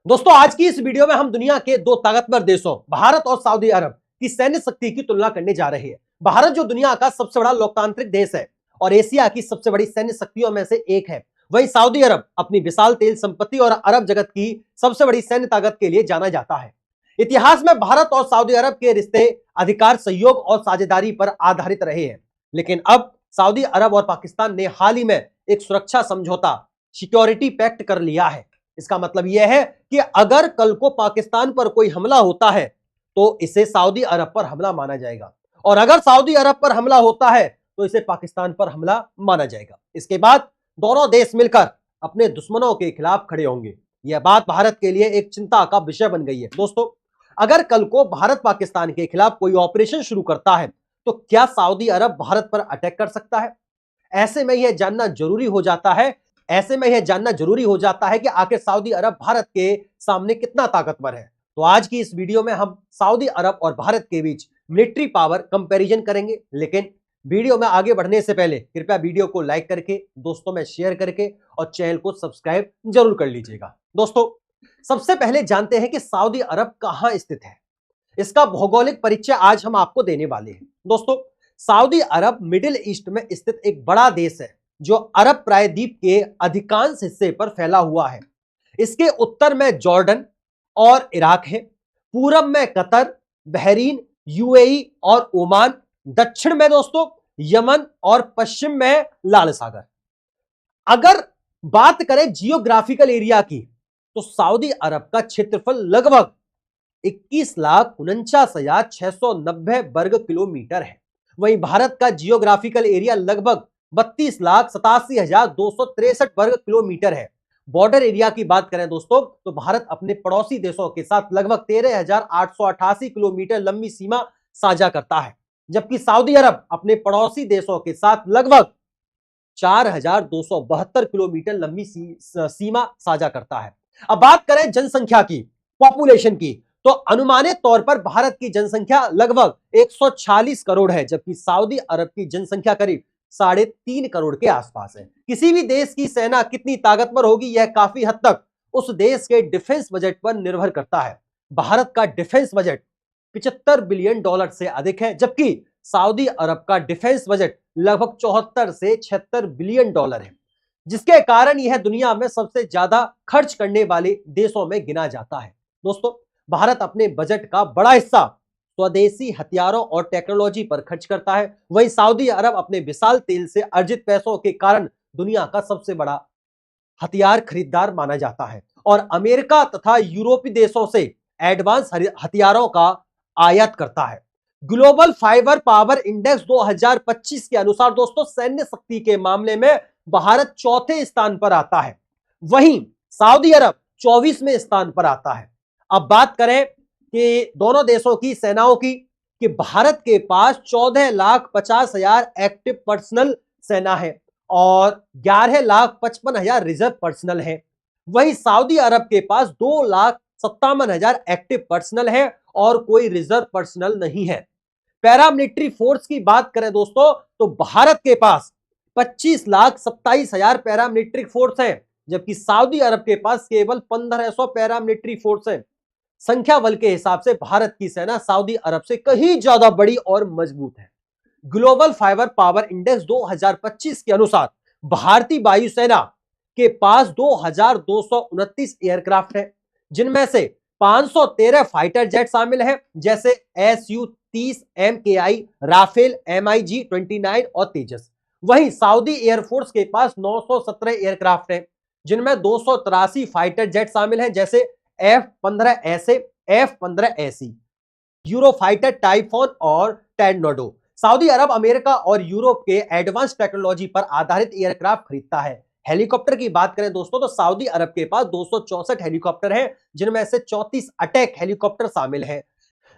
दोस्तों, आज की इस वीडियो में हम दुनिया के दो ताकतवर देशों भारत और सऊदी अरब की सैन्य शक्ति की तुलना करने जा रहे हैं। भारत जो दुनिया का सबसे बड़ा लोकतांत्रिक देश है और एशिया की सबसे बड़ी सैन्य शक्तियों में से एक है, वहीं सऊदी अरब अपनी विशाल तेल संपत्ति और अरब जगत की सबसे बड़ी सैन्य ताकत के लिए जाना जाता है। इतिहास में भारत और सऊदी अरब के रिश्ते अधिकार, सहयोग और साझेदारी पर आधारित रहे हैं, लेकिन अब सऊदी अरब और पाकिस्तान ने हाल ही में एक सुरक्षा समझौता, सिक्योरिटी पैक्ट कर लिया है। इसका मतलब यह है कि अगर कल को पाकिस्तान पर कोई हमला होता है तो इसे सऊदी अरब पर हमला माना जाएगा, और अगर सऊदी अरब पर हमला होता है तो इसे पाकिस्तान पर हमला माना जाएगा। इसके बाद दोनों देश मिलकर अपने दुश्मनों के खिलाफ खड़े होंगे। यह बात भारत के लिए एक चिंता का विषय बन गई है। दोस्तों, अगर कल को भारत पाकिस्तान के खिलाफ कोई ऑपरेशन शुरू करता है तो क्या सऊदी अरब भारत पर अटैक कर सकता है? ऐसे में यह जानना जरूरी हो जाता है कि आखिर सऊदी अरब भारत के सामने कितना ताकतवर है। तो आज की इस वीडियो में हम सऊदी अरब और भारत के बीच मिलिट्री पावर कंपैरिजन करेंगे, लेकिन वीडियो में आगे बढ़ने से पहले कृपया वीडियो को लाइक करके, दोस्तों में शेयर करके और चैनल को सब्सक्राइब जरूर कर लीजिएगा। दोस्तों, सबसे पहले जानते हैं कि सऊदी अरब कहां स्थित है। इसका भौगोलिक परिचय आज हम आपको देने वाले हैं। दोस्तों, सऊदी अरब मिडिल ईस्ट में स्थित एक बड़ा देश है जो अरब प्रायद्वीप के अधिकांश हिस्से पर फैला हुआ है। इसके उत्तर में जॉर्डन और इराक है, पूरब में कतर, बहरीन, यूएई और ओमान, दक्षिण में दोस्तों यमन और पश्चिम में लाल सागर। अगर बात करें जियोग्राफिकल एरिया की तो सऊदी अरब का क्षेत्रफल लगभग 21,49,690 वर्ग किलोमीटर है। वहीं भारत का जियोग्राफिकल एरिया लगभग 32,87,263 वर्ग किलोमीटर है। बॉर्डर एरिया की बात करें दोस्तों तो भारत अपने पड़ोसी देशों के साथ लगभग 13,888 किलोमीटर लंबी सीमा साझा करता है, जबकि सऊदी अरब अपने पड़ोसी देशों के साथ लगभग 4,272 किलोमीटर लंबी सीमा साझा करता है। अब बात करें जनसंख्या की, पॉपुलेशन की, तो अनुमानित तौर पर भारत की जनसंख्या लगभग 146 करोड़ है, जबकि सऊदी अरब की जनसंख्या करीब 3.5 करोड़ के आसपास है। किसी भी देश की सेना कितनी ताकतवर होगी यह काफी हद तक उस देश के डिफेंस बजट पर निर्भर करता है। भारत का डिफेंस बजट $75 बिलियन से अधिक है, जबकि सऊदी अरब का डिफेंस बजट लगभग 74 से 76 बिलियन डॉलर है, जिसके कारण यह दुनिया में सबसे ज्यादा खर्च करने वाले देशों में गिना जाता है। दोस्तों, भारत अपने बजट का बड़ा हिस्सा स्वदेशी हथियारों और टेक्नोलॉजी पर खर्च करता है। वहीं सऊदी अरब अपने विशाल तेल से अर्जित पैसों के कारण दुनिया का सबसे बड़ा हथियार खरीदार माना जाता है और अमेरिका तथा यूरोपीय देशों से एडवांस हथियारों का आयात करता है। ग्लोबल फाइबर पावर इंडेक्स 2025 के अनुसार दोस्तों सैन्य शक्ति के मामले में भारत चौथे स्थान पर आता है, वहीं सऊदी अरब 24वें स्थान पर आता है। अब बात करें कि दोनों देशों की सेनाओं की, कि भारत के पास 14,50,000 एक्टिव पर्सनल सेना है और 11,55,000 रिजर्व पर्सनल है। वहीं सऊदी अरब के पास 2,57,000 एक्टिव पर्सनल है और कोई रिजर्व पर्सनल नहीं है। पैरामिलिट्री फोर्स की बात करें दोस्तों तो भारत के पास 25,27,000 पैरामिलिट्री फोर्स है, जबकि सऊदी अरब के पास केवल 1,500 पैरामिलिट्री फोर्स है। संख्या बल के हिसाब से भारत की सेना सऊदी अरब से कहीं ज्यादा बड़ी और मजबूत है। ग्लोबल फाइबर पावर इंडेक्स 2025 के अनुसार भारतीय वायुसेना के पास 2,229 एयरक्राफ्ट है, जिनमें से 513 फाइटर जेट शामिल है, जैसे Su-30 MKI, राफेल, MiG-29 और तेजस। वहीं सऊदी एयरफोर्स के पास 917 एयरक्राफ्ट है, जिनमें 283 फाइटर जेट शामिल है, जैसे F-15A, F-15AC, यूरोफाइटर, टाइफोन और टर्नेडो। सऊदी अरब अमेरिका और यूरोप के एडवांस टेक्नोलॉजी पर आधारित एयरक्राफ्ट खरीदता है। हेलीकॉप्टर की बात करें दोस्तों तो सऊदी अरब के पास 264 हेलीकॉप्टर हैं, जिनमें से 34 अटैक हेलीकॉप्टर शामिल हैं,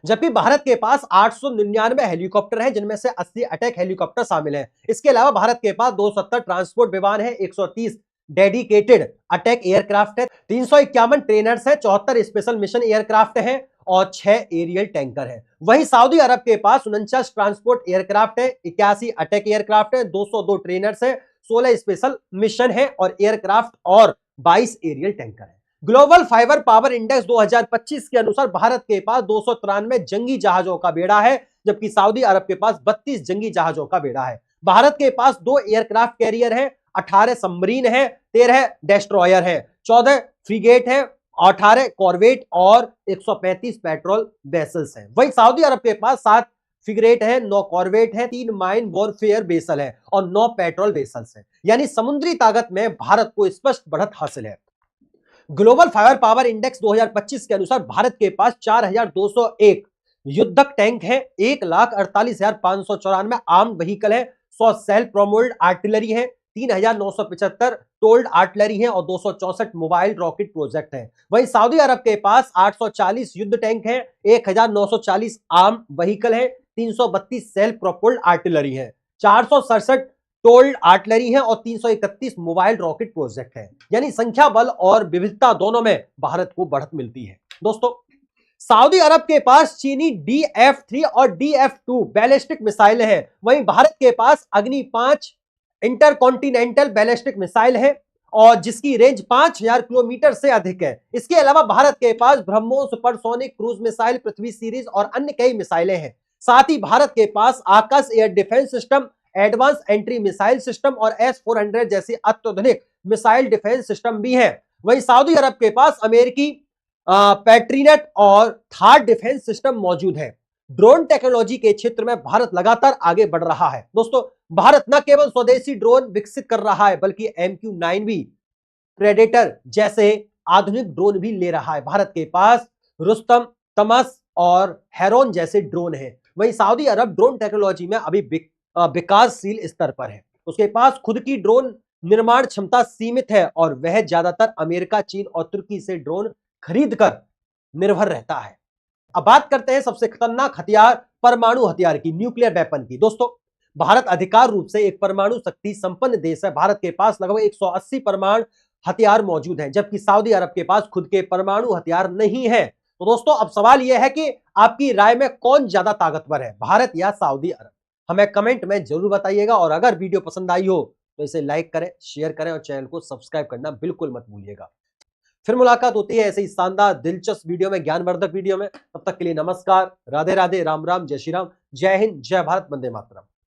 जबकि भारत के पास 899 हेलीकॉप्टर हैं, जिनमें से 80 अटैक हेलीकॉप्टर शामिल हैं। इसके अलावा भारत के पास 270 ट्रांसपोर्ट विमान है, 130 डेडिकेटेड अटैक एयरक्राफ्ट है, 351 ट्रेनर्स है, 74 स्पेशल मिशन एयरक्राफ्ट है और 6 एरियल टैंकर है। वहीं सऊदी अरब के पास 49 ट्रांसपोर्ट एयरक्राफ्ट है, 81 अटैक एयरक्राफ्ट है, 202 ट्रेनर्स है, 16 स्पेशल मिशन है और एयरक्राफ्ट और 22 एरियल टैंकर है। ग्लोबल फाइबर पावर इंडेक्स 2025 के अनुसार भारत के पास 293 जंगी जहाजों का बेड़ा है, जबकि सऊदी अरब के पास 32 जंगी जहाजों का बेड़ा है। भारत के पास 2 एयरक्राफ्ट कैरियर है, 18 सबमरीन है, 13 डेस्ट्रॉयर है, 14 फ्रिगेट है, 18 कॉर्वेट और 135 पेट्रोल वेसल्स हैं। वहीं सऊदी अरब के पास 7 फ्रिगेट है, 9 कॉर्वेट है, 3 माइन वॉरफेयर वेसल है और 9 पेट्रोल वेसल्स हैं। यानी समुद्री ताकत में भारत को स्पष्ट बढ़त हासिल है। ग्लोबल फायर पावर इंडेक्स 2025 के अनुसार भारत के पास 4201 युद्धक टैंक है, 1,48,594 आर्म्ड व्हीकल है, 100 सेल्फ प्रोमोल्ड आर्टिलरी है, 3,975 टोल्ड आर्टिलरी है और 264 मोबाइल रॉकेट प्रोजेक्ट है। वहीं सऊदी अरब के पास 840 युद्ध टैंक है, 1,940 आर्म्ड व्हीकल है, 332 सेल्फ प्रोपोल्ड आर्टिलरी है, 467 टोल्ड आर्टिलरी है और 331 मोबाइल रॉकेट प्रोजेक्ट है। यानी संख्या बल और विविधता दोनों में भारत को बढ़त मिलती है। दोस्तों, सऊदी अरब के पास चीनी DF-3 और DF-2 बैलिस्टिक मिसाइल है, वहीं भारत के पास अग्नि 5 इंटरकॉन्टिनेंटल बैलिस्टिक मिसाइल है और जिसकी रेंज 5000 किलोमीटर से अधिक है। इसके अलावा भारत के पास BrahMos supersonic cruise missile, Prithvi series और अन्य कई मिसाइलें हैं। साथ ही भारत के पास Akash air defence system, advance entry missile system और S-400 जैसी अत्याधुनिक मिसाइल डिफेंस सिस्टम भी है। वहीं सऊदी अरब के पास अमेरिकी पैट्रियट और थार डिफेंस सिस्टम मौजूद है। ड्रोन टेक्नोलॉजी के क्षेत्र में भारत लगातार आगे बढ़ रहा है। दोस्तों, भारत न केवल स्वदेशी ड्रोन विकसित कर रहा है बल्कि MQ-9V, प्रेडेटर जैसे आधुनिक ड्रोन भी ले रहा है। भारत के पास रुस्तम, तमस और हेरोन जैसे ड्रोन हैं। वहीं सऊदी अरब ड्रोन टेक्नोलॉजी में अभी विकासशील स्तर पर है। उसके पास खुद की ड्रोन निर्माण क्षमता सीमित है और वह ज्यादातर अमेरिका, चीन और तुर्की से ड्रोन खरीद कर निर्भर रहता है। अब बात करते हैं सबसे खतरनाक हथियार, परमाणु हथियार की, न्यूक्लियर वेपन की। दोस्तों, भारत अधिकार रूप से एक परमाणु शक्ति संपन्न देश है। भारत के पास लगभग 180 परमाणु हथियार मौजूद हैं, जबकि सऊदी अरब के पास खुद के परमाणु हथियार नहीं है। तो दोस्तों, अब सवाल यह है कि आपकी राय में कौन ज्यादा ताकतवर है, भारत या सऊदी अरब? हमें कमेंट में जरूर बताइएगा और अगर वीडियो पसंद आई हो तो इसे लाइक करें, शेयर करें और चैनल को सब्सक्राइब करना बिल्कुल मत भूलिएगा। फिर मुलाकात होती है ऐसे ही शानदार दिलचस्प वीडियो में, ज्ञानवर्धक वीडियो में। तब तक के लिए नमस्कार, राधे राधे, राम राम, जय श्री राम, जय हिंद, जय भारत, वंदे मातरम।